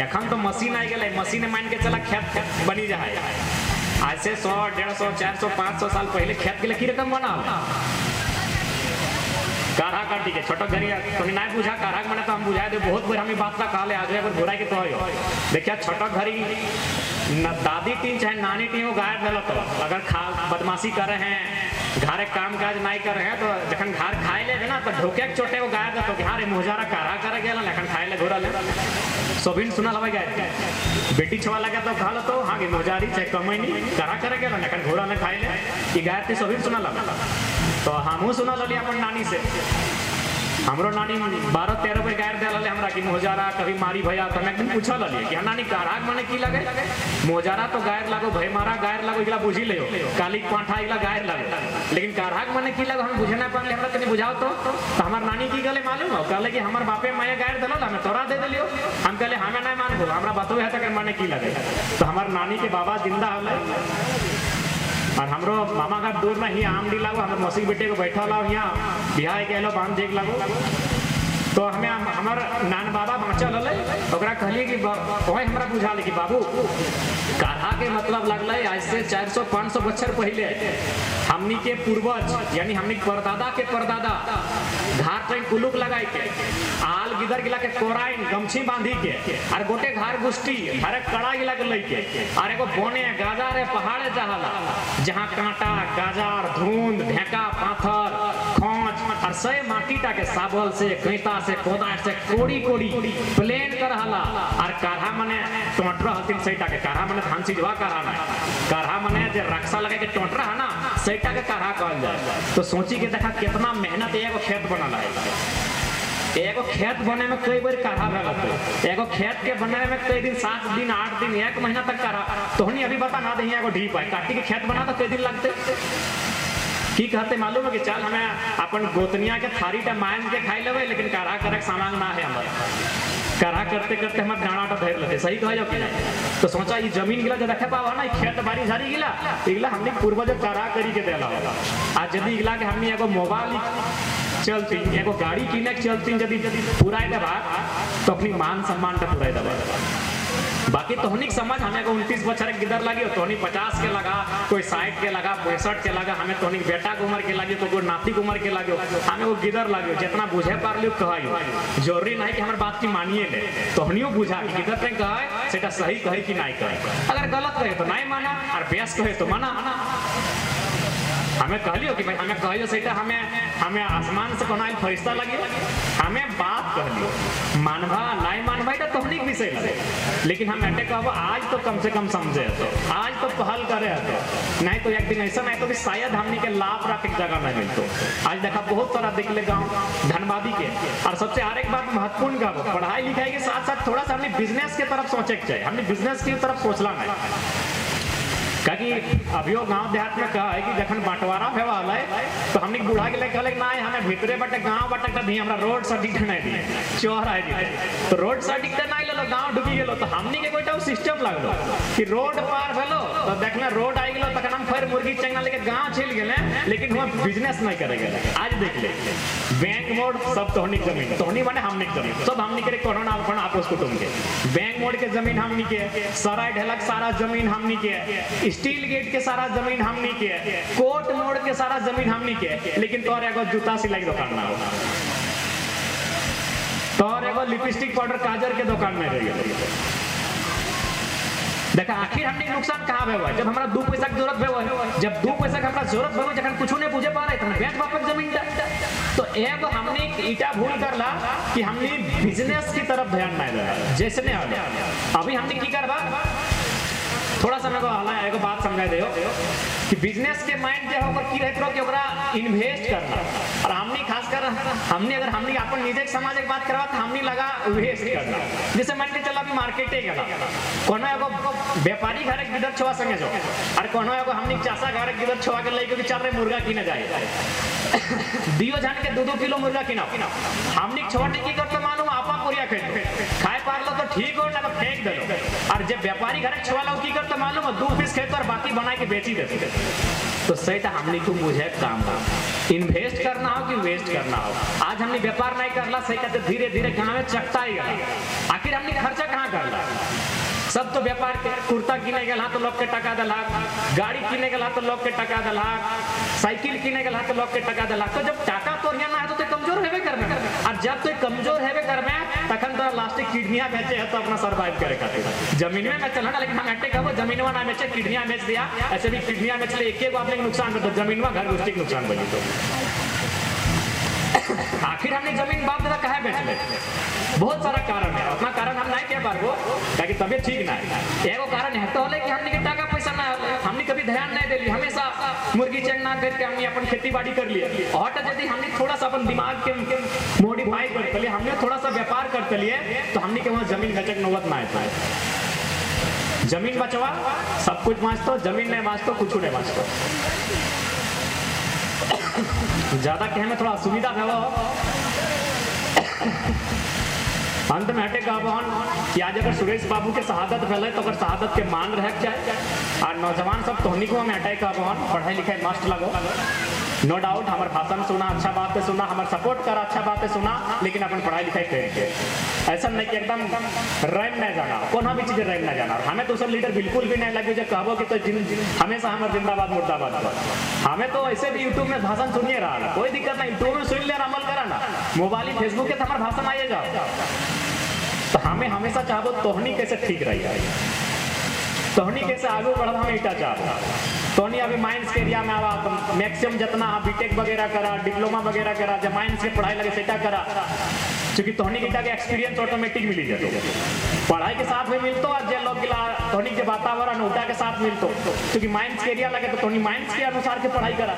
A: एखन तो मशीन आ गए, मशीन मान के चला खेत बनी जाए। आज से 100 150 400 500 साल पहले खेत के लिए की रकम बना काढ़ा काटी के छोटा घरी तुम्हें नहीं बुझा काढ़ा मैंने तो हम बुझा दे बहुत बार हमें बात का कहले आज एक घोड़ा के तो देखिए छोटा घरी दादी टीम चाहे नानी टीम वो गायब दिल, तो अगर बदमाशी कर रहे हैं घरे काम काज नहीं कर रहे हैं तो जखन घर खाए ले ना तो ढोके के चोटे वो गायब तो घारे मुहजारा काढ़ा करे गया लेकिन खाए ले घोड़ा ले सोबिन सुना लगा गए बेटी छवा लगा तो खा लो तो हाँ मुहजारी चाहे कमैनी काढ़ा करे गया लेकिन घोड़ा ने खाए ले कि गाय थी सोबिन सुना लगा। तो हमू सुना लली अपन नानी से, हमरो नानी 12-13 पे गायर दे लले हमरा कि मोजारा कभी मारी भैया तो मैं एकदम पूछा लली कि नानी काराग माने की लगे, मोजारा तो गायर लागो भय मारा गायर लागो इगला बुझी ले काली पांठा इगला गायर लागो, लेकिन काराग माने की लगे हम बुझे ना पाले हमरा तनी बुझाओ तो हमार नानी की गले मालूम हो कहले कि हमर बापे माया गायर दलल हमें तोरा दे देलियो, हम कहले हमें नहीं मानबो हमरा बतवे है तक माने की लगे। तो हमार नानी के बाबा जिंदा हले और हमरो मामा का दूर में ही आम डी लागो हमर मौसी बेटे को बैठा ला यहाँ बिहार के लो बांध देख लागो। तो हमें हमार नान बाबा बाँचल हल ओकरा कहलिए कि वही हमरा बुझा ले कि बाबू काढ़ा के मतलब लगल आज से 400-500 बच्चर पहले हमनी के पूर्वज यानी हमनी परदादा के परदादा घाट पर कुलुक लगाई के आल गिदर गिला के कोराइन गमछी बांधी के और गोटे घर गुष्टी हरे कड़ा गिला के लई के और एगो बोने गाजार है पहाड़े जहाला जहाँ कांटा गाजार धुंध ढेका पाथर खोज और सही माटी टा के साबल से कैता से कोदार से कोड़ी कोड़ी प्लेन कर हला और काढ़ा मने टोटरा हथिन सही टा के काढ़ा मने धान सीजवा काढ़ा ना काढ़ा मने जे रक्षा लगे के टोटरा है ना सही टा के काढ़ा कहल जाए। तो सोची के देखा कितना मेहनत एगो खेत बनल है, एगो खेत बने में कई बार काढ़ा भगत, एगो खेत के बनने में कई दिन 7 दिन 8 दिन 1 महीना तक काढ़ा। तो हनी अभी बता ना दही एगो ढीप है काटी के खेत बना तो कई दिन लगते की कहते मालूम है कि चल हमें अपन गोतनिया के थारी टा मान के खाई लेवे लेकिन काढ़ा करे सामान ना है हमारे काढ़ा करते करते हमारे डाँडा टा धर लेते सही कहो कि नहीं। तो सोचा ये जमीन गिला जो रखे पावा ना खेत बाड़ी झाड़ी गिला इगला हमने पूर्वज काढ़ा करी के देला आज यदि इगला के हमने एगो मोबाइल चलती एगो गाड़ी किने के चलती यदि पूरा देबा तो अपनी मान सम्मान का पूरा देबा। बाकी तोहनी समझ हमें को 29 बच्चा के गिदर लगी तोहनी 50 के लगा, कोई 60 के लगा, 65 के लगा, हमें तोहनी बेटा के उम्र के लगी तो कोई नाती के उम्र के लगे, हमें वो गिदर लगे जितना बुझे पार लियो कहियो। जरूरी नहीं कि हमारे बात की मानिए ले, तोहनियो बुझा कि गिदर पे कहे सेटा सही कहे कि नहीं कहे। अगर गलत कहे तो नहीं माना और बेस कहे तो माना। हमें कहलियो कि भाई हमें कहियो सेटा हमें आसमान से बनाइल फरिश्ता लगे, हमें बात कहलियो मानवा नहीं मानवा तो तोहनी विषय लगे, लेकिन हम अटे कहबो आज तो कम से कम समझे तो आज तो पहल करे तो नहीं तो एक दिन ऐसा नहीं तो कि शायद हमनी के लाभ रखे जगह नहीं मिलतो। आज देखा बहुत सारा देख ले गाँव धनबादी के। और सबसे हर एक बात महत्वपूर्ण का पढ़ाई लिखाई के साथ साथ थोड़ा सा हमने बिजनेस के तरफ सोचे के चाहिए। हमने बिजनेस की तरफ सोचला नहीं कि अभियो गांव देहात में कहा है कि जखन बंटवारा भेवा है तो हमने बूढ़ा के लिए कहले ना हमें भीतरे बटे गांव बटे दी हमरा रोड सर्टिफिकेट नहीं दिए चौरा है तो रोड सर्टिफिकेट नहीं लेलो गांव ढुकी गेलो तो हमनी के कोईटा सिस्टम लागलो कि रोड पार भेलो तो देखले रोड आई गेलो तखन हम फिर मुर्गी चंगा लेके गांव चल गेले, लेकिन हम बिजनेस नहीं करे गेले। आज देख ले बैंक मोड़ सब तोहनी जमीन तोहनी माने हमनी जमीन सब हमनी के कोरोना अपन आपस कुटुंब के बैंक मोड़ के जमीन हमनी के, सराय ढलक सारा जमीन हमनी के, स्टील गेट के सारा जमीन हमनी के, कोट मोड़ के सारा जमीन हमनी के, लेकिन तोर एगो जूता सिलाई दुकान ना हो, तोर एगो लिपस्टिक पाउडर काजर के दुकान में रह गए। देखा आखिर हमने नुकसान कहाँ हुआ जब हमारा 2 पैसा की जरूरत हुआ, जब 2 पैसा का हमारा जरूरत हुआ जब कुछ नहीं पूछे पा रहे थे बेच बाप जमीन तो एगो हमने ईटा भूल करला कि हमने बिजनेस की तरफ ध्यान नहीं दिया। जैसे अभी हमने की करवा थोड़ा सा मेरे को हाला एगो बात समझा दे कि बिजनेस के माइंड जो होकर की रहत रहो कि ओकरा इन्वेस्ट करना और हमने खासकर हमने अगर हमने अपन निजे समाज एक बात करवा तो हमने लगा इन्वेस्ट करना। जैसे मान के चला अभी मार्केटे गेला कोनो एगो व्यापारी घर के गिदर छवा संगे जो और कोनो एगो हमने चासा घर के गिदर छवा के लेके कि चल रे मुर्गा किने जाए दियो जान के 2-2 किलो मुर्गा किना हमने छोटे की करते मालूम आपा पूरिया खाए पार लो तो ठीक हो ना तो फेंक दे लो और जब व्यापारी घर छवा लो की करते मालूम 2 पीस खेत और बाकी बना के बेची देते तो सही था हमने तुम मुझे काम का इन्वेस्ट करना हो कि वेस्ट करना हो। आज हमने व्यापार नहीं करला सही कहते धीरे धीरे गाँव में चकता ही गया। आखिर हमने खर्चा कहाँ करला सब तो व्यापार के कुर्ता किने गेला तो लोग के टका दला, गाड़ी किने गेला तो लोग के टका दला, साइकिल किने गेला तो लोग के टका दला। तो जब टाका तो ना है तो कमजोर हेबे करबे और जब तो कमजोर हेबे करबे तखन तो लास्टिक किडनियां बेचे है तो अपना सर्वाइव करे खातिर जमीन में चलना। लेकिन हम अट्टे कहबो जमीनवा ना बेचे किडनियां बेच दिया, ऐसे भी किडनियां बेच ले एक आप नुकसान कर तो जमीनवा घर गोष्ठी नुकसान बनी। तो आखिर हमने जमीन बाप दादा कहे बेच ले बहुत सारा कारण है, अपना कारण हम नहीं कह पारबो ताकि तबियत ठीक ना है। एगो कारण है तो होले कि हमने के टाका पैसा ना हमने कभी ध्यान नहीं देली, हमेशा मुर्गी चंग ना करके हमने अपन खेती बाड़ी कर लिए और यदि हमने थोड़ा सा अपन दिमाग के मॉडिफाई करते लिए हमने थोड़ा सा व्यापार करते लिए तो हमने के वहाँ जमीन गचक नौबत ना है। जमीन बचवा सब कुछ बाँचतो, जमीन नहीं बाँचतो कुछ नहीं बाँचतो। ज्यादा कहे में थोड़ा असुविधा है अंत में हटे कहबहन कि आज अगर सुरेश बाबू के शहादत भेल तो शहादत के मान रह जाए और नौजवान सब तोहनी को हमें हटे कहबहन पढ़ाई लिखाई मस्ट लगो। नो डाउट हमारे भाषण सुना, अच्छा बातें सुना, हमारे सपोर्ट करा, अच्छा बातें सुना, लेकिन अपन पढ़ाई लिखाई करके ऐसा नहीं कि एकदम रैम नहीं जाना, कोनो भी चीज़ रैम नहीं जाना। हमें तो सब लीडर बिल्कुल भी नहीं लगे जो कहबो कि तो हमेशा हमारे जिंदाबाद मुर्दाबाद। हमें तो ऐसे भी यूट्यूब में भाषण सुनिए रहा कोई दिक्कत नहीं, यूट्यूब में सुन ले अमल करा ना, मोबाइल फेसबुक के हमारे भाषण आइए जाओ। तो हमें हमेशा चाहबो तोहनी कैसे ठीक रही, तोहनी कैसे आगे बढ़ा, हमें इटा चाहबो। तोहनी अभी माइंस के एरिया में आवा मैक्सिमम जितना बीटेक वगैरह करा, डिप्लोमा वगैरह करा, जब माइंस के पढ़ाई लगे सेटा करा, क्योंकि तोहनी के एक्सपीरियंस ऑटोमेटिक मिली जाए पढ़ाई के साथ में मिलतो और जे लोग तोहनी के वातावरण उठा के साथ मिलतो, क्योंकि माइंस के एरिया लगे तो तोहनी माइंस के अनुसार के पढ़ाई करा।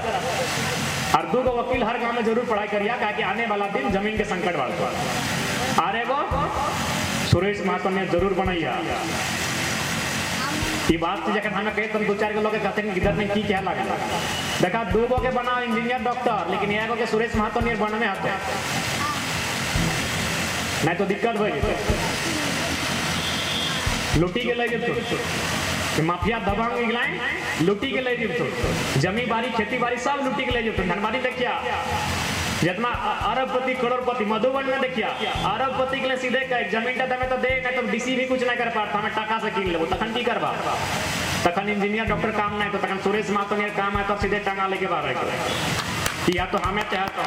A: और 2 गो वकील हर गाँव में जरूर पढ़ाई करिया कि आने वाला दिन जमीन के संकट वाला और एगो सुरेश महतो ने जरूर बनैया। ये बात जब हमें कहे तुम 2-4 लोग कहते हैं इधर में की क्या लगे देखा 2 गो के बना इंजीनियर डॉक्टर, लेकिन एगो के सुरेश महतो ने बनने आते नहीं तो दिक्कत हो लुटी के ले माफिया दबंग इंग्लैंड लुटी के ले जमी बाड़ी खेती बाड़ी सब लुटी के ले धनबादी देखिया जितना अरबपति करोड़पति मधुबन में देखिए अरबपति के लिए सीधे कहे जमीन में तो दे नहीं तो डीसी भी कुछ नहीं कर पाता हमें टका से कीन लेबो तखन की करबा तखन इंजीनियर डॉक्टर काम नहीं तो तखन सुरेश महतो नियर काम है तो सीधे टंगा लेके बाहर या तो हमें चाहता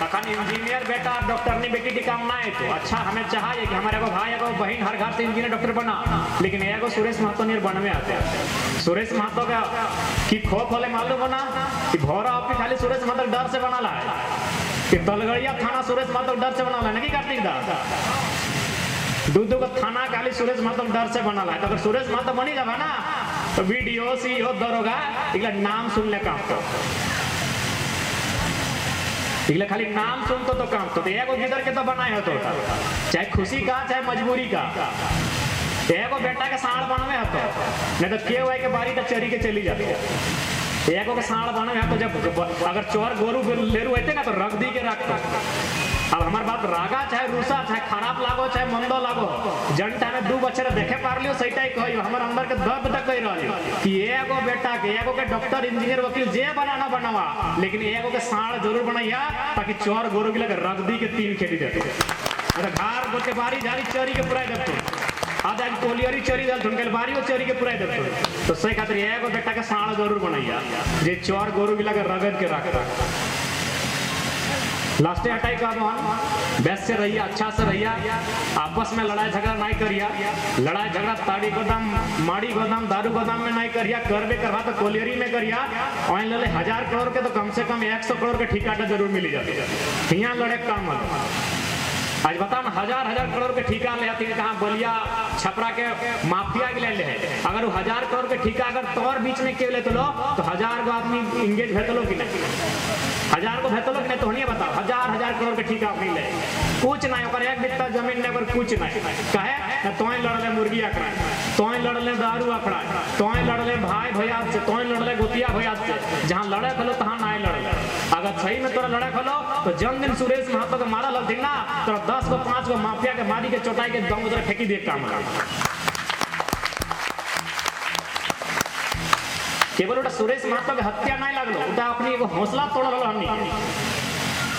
A: तखन इंजीनियर बेटा डॉक्टर नहीं बेटी की काम ना है तो अच्छा हमें चाहिए कि हमारे एगो भाई एगो बहन हर घर से इंजीनियर डॉक्टर बना लेकिन एगो सुरेश महतो नियर बनवे आते हैं सुरेश महतो का कि खो खोले मालूम बना कि भौरा आपकी खाली सुरेश महतो डर से बना है कि दलगड़िया थाना सुरेश महतो डर से बना है नहीं कार्तिक दा दूधू का थाना खाली सुरेश महतो डर से बना है तो अगर सुरेश महतो बनी जाए ना तो वीडियो सीओ दरोगा नाम सुनने का खाली नाम सुनतो तो काम तो एगो गिदर के तो बनाए हो तो चाहे खुशी का चाहे मजबूरी का एगो बेटा के साड़ बनवे हतो नहीं तो के हुआ के बारी तो चरी के चली जाती एगो के साड़ बनवे हतो जब अगर चोर गोरू लेरू होते ना तो रख दी के रखता अब हमार बात रागा चाहे रूसा चाहे खराब लागो चाहे मंदो लागो जनता में दू बच्चे देखे पार लियो सही टाइप कहियो हमर अंदर के दर्द तक कह रहा कि एगो बेटा के एगो के डॉक्टर इंजीनियर वकील जे बनाना बनावा लेकिन एगो के साड़ जरूर बनाइया ताकि चोर गोरू के लगे रख दी के तीन खेती देते अरे घर गोटे बारी जारी चोरी के पुराई देते आज आज कोलियरी चोरी दल तुनके बारी चोरी के पुराई देते तो सही खातिर एगो बेटा के साड़ जरूर बनाइया जे चोर गोरू के लगे रगड़ के रखता लास्टे हटाई का बेस्ट से रहिया अच्छा से रहिया आपस में लड़ाई झगड़ा नहीं करिया लड़ाई झगड़ा ताड़ी गोदाम माड़ी गोदाम दारू गोदाम में नहीं करिया करबे करवा तो कोलियरी में करिया और ले 1000 करोड़ के तो कम से कम 100 करोड़ के ठिकाना जरूर मिली जाती यहाँ लड़े काम आज बता ना 1000 करोड़ के ठिका ले आती है कहाँ बलिया छपरा के माफिया के ले अगर वो 1000 करोड़ के ठिका अगर तोर बीच में के ले तो लो तो 1000 गो आदमी इंगेज भेटलो कि नहीं 1000 को भेटलो कि नहीं तो नहीं बताओ 1000 करोड़ के ठिका अपनी ले कुछ नहीं ओकर एक बित्ता जमीन नहीं कुछ नहीं कहे तोय लड़ले मुर्गी अखड़ा तोय लड़ले दारू अखड़ा तोय लड़ले भाई भैया से तोय लड़ले गोतिया भैया से जहाँ लड़े खलो तहाँ नहीं लड़ले अगर सही में तोरा लड़े खलो तो जन दिन सुरेश महतो के मारा लग ना तो 10 को 5 को माफिया के मारी के चोटाई के दम उधर फेंकी दे काम केवल उटा सुरेश महतो के हत्या नहीं लगलो उटा अपनी एगो हौसला तोड़लो हमनी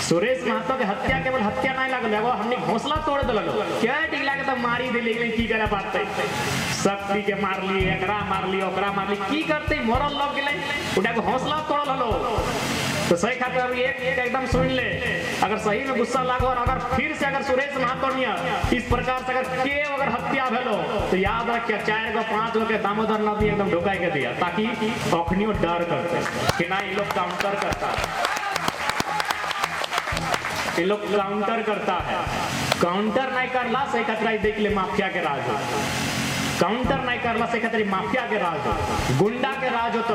A: सुरेश महतो के हत्या केवल हत्या नहीं लगलो एगो हमनी हौसला तोड़ देलो क्या टिकला के तो मारी दे लेकिन की करे पाते शक्ति के मार ली एकरा मार ली ओकरा मार ली की करते मरल लोग गेले उटा को हौसला तोड़लो तो सही खातिर अभी एक एकदम सुन ले अगर सही में गुस्सा लागो और अगर फिर से अगर सुरेश महतो इस प्रकार से अगर हत्या भेलो तो याद रखिए 4 को 5 को के दामोदर नदी एकदम ढुकाई के दिया ताकि अखनियों डर करते कि ना ये लोग काउंटर करता है ये लोग काउंटर करता है काउंटर नहीं करला सही खातिर देख ले माफिया के राज काउंटर नहीं करला सही खातिर माफिया के राज गुंडा के राज होता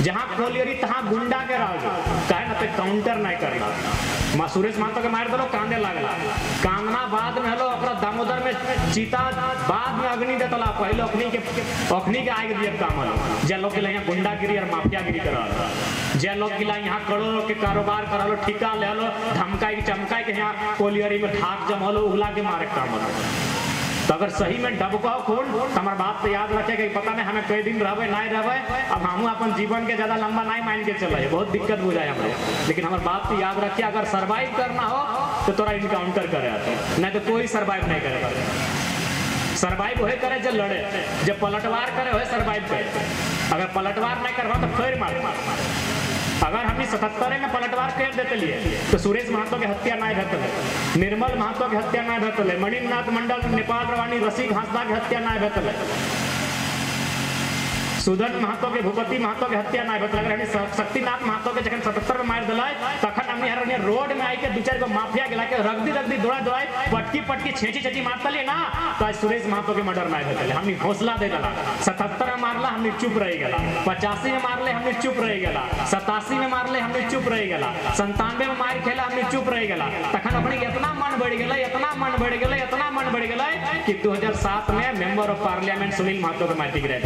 A: जहाँ कोलियरी तहाँ गुंडा के राज कहे ना तो काउंटर नहीं करना सुरेश महतो के मार दलो कांदे लागला कांदना बाद में हलो अपना दामोदर में चीता बाद में अग्नि देतला पहले अग्नि के आगे दिया काम हलो जे लोग के यहाँ गुंडागिरी और माफियागिरी करा जे लोग के यहाँ करोड़ों के कारोबार करा लो ठिका ले लो धमकाई चमकाई के यहाँ कोलियरी में ढाक जम हलो उगला के मारे काम हलो तो अगर सही में डबकाओ खून हमार बात तो याद रखे कि पता नहीं हमें कई दिन रहे नहीं रहे अब हम अपन जीवन के ज्यादा लंबा नहीं मान के चले बहुत दिक्कत बुझाए हमें लेकिन हमारे बात तो याद रखिए अगर सर्वाइव करना हो तो तोरा इनकाउंटर करे नहीं तो कोई सर्वाइव नहीं करे सर्वाइव वही करे जब लड़े जब पलटवार करे वही सर्वाइव करे अगर पलटवार नहीं करवा तो फिर मार अगर हम 77 में पलटवार कर देते लिए तो सुरेश महतो के हत्या नहीं भेटल निर्मल महतो के हत्या नहीं भेटल मणिनाथ मंडल नेपाल रवानी रसिक हांसदा के हत्या नहीं भेटल सुदन महतो के भूपति महतो के हत्या नहीं भेटल अगर हमें शक्तिनाथ महतो के जखन 77 में मार दिलाय तखन हमने हर रोड में आई के 2-4 को माफिया गिला के रख दी दौड़ा पटकी छेची मारतली ना तो आज सुरेश महतो के मर्डर नहीं भेटल हमने हौसला दे दिला 77 में मारला हमने चुप रह गया 85 में मारले हमने चुप रह गया 87 में मारले हमने चुप रह गया 97 में मार खेला हमने चुप रह गया तखन अपने इतना मन बढ़ गया कि 2007 में member of parliament Sunil Mahato के मार के गिरा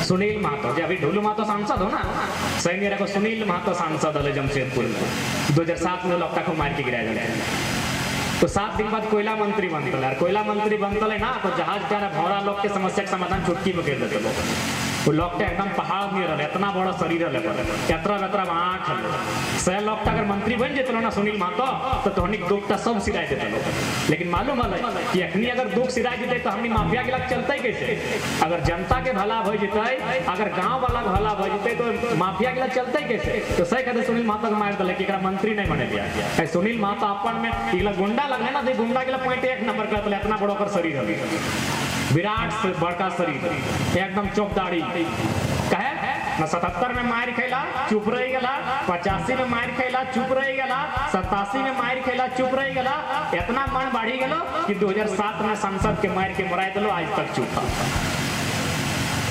A: सुनील महतो जो अभी ढोलू महतो सांसद हो ना सही मेरे को सुनील महतो सांसद है जमशेदपुर में 2007 में लोग को मार के गिराया जाए तो 7 दिन बाद कोयला मंत्री बनता है कोयला मंत्री बनता है ना तो जहाज द्वारा भौरा लोग के समस्या के समाधान चुटकी में कर देते लोग वो लोग एकदम पहाड़ नहीं रहे, इतना बड़ा शरीर रहे, यात्रा यात्रा आँख है। सह लोग अगर मंत्री बन जेते ना सुनील महतो तो तोहनिक दुख सब सिराय देते लोग। लेकिन मालूम है कि अखनी अगर दुख सिराय देते तो हमनी माफिया के लग चलते कैसे? अगर जनता के भला हो जते, अगर गांव वाला के भला हो जते तो माफिया के लग चलते कैसे? तो सही कहते सुनील महतो के मार दिले कि एकरा मंत्री नहीं बने दिया। सुनील महतो अपन में इला गुंडा लगने ना, गुंडा के पॉइंट 1 नंबर करते इतना बड़ा कर शरीर है, विराट से बड़का शरीर, एकदम चौकदारी कहे ना। 77 में मार खैला चुप रही गला, 85 में मार खैला चुप रही गला, 87 में मार खैला चुप रही गला। इतना मन बढ़ी गलो कि 2007 में संसद के मार के मराई दिलो, आज तक चुप था।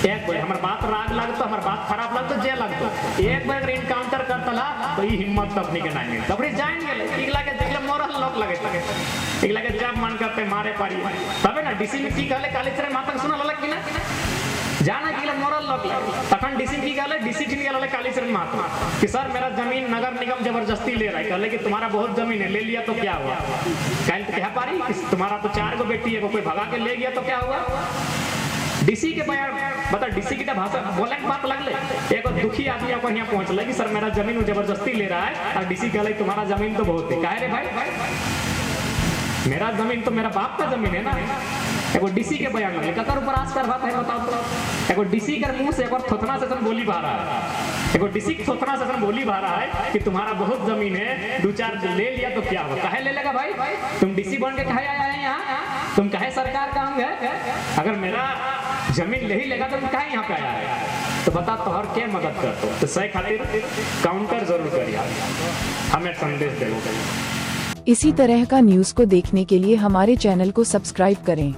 A: एक बार हमार बात राग लगतो, हमार बात खराब लगतो, जे लगतो, एक बार अगर इनकाउंटर करतला तो ये हिम्मत तब नहीं के नहीं तब जान गेले। इगला के देखले मोरल लोग लगे, इगला के जब मन करते मारे पारी तबे ना। डीसी में की कहले कालीचरण माता सुना लग कि ना जाना कि मोरल लोग लगे। तखन डीसी की कहले, डीसी की कहले कालीचरण माता कि सर मेरा जमीन नगर निगम जबरदस्ती ले रहा है। कहले कि तुम्हारा बहुत जमीन है, ले लिया तो क्या हुआ? कहले तो कह पारी तुम्हारा तो 4 गो बेटी है, कोई भगा के ले गया तो क्या हुआ? डीसी के बयान बता, डीसी की भाषा बोले की बात लगले। एक दुखी आदमी आपको यहाँ पहुंच लगी सर मेरा जमीन जबरदस्ती ले रहा है, और डीसी कहले तुम्हारा जमीन तो बहुत है। काहे रे भाई, मेरा जमीन तो मेरा बाप का जमीन है ना। एगो डीसी के बयान लगे, ककर ऊपर आस कर बात है बताओ तो? एगो डीसी के मुंह से एक बार थोथना सेशन बोली बा रहा है, एगो डीसी की थोथना सेशन बोली बा रहा है कि तुम्हारा बहुत जमीन है, 2-4 ले लिया तो क्या हुआ? काहे ले लेगा भाई? तुम डीसी बन के कहे आया है यहाँ? तुम कहे सरकार का अंग है? अगर मेरा जमीन ले ही लेगा तो तुम कहे यहाँ पे आया है? तो बता तोहर क्या मदद करतो? तो सही खातिर काउंटर जरूर करिए, हमें संदेश दे।
B: इसी तरह का न्यूज़ को देखने के लिए हमारे चैनल को सब्सक्राइब करें।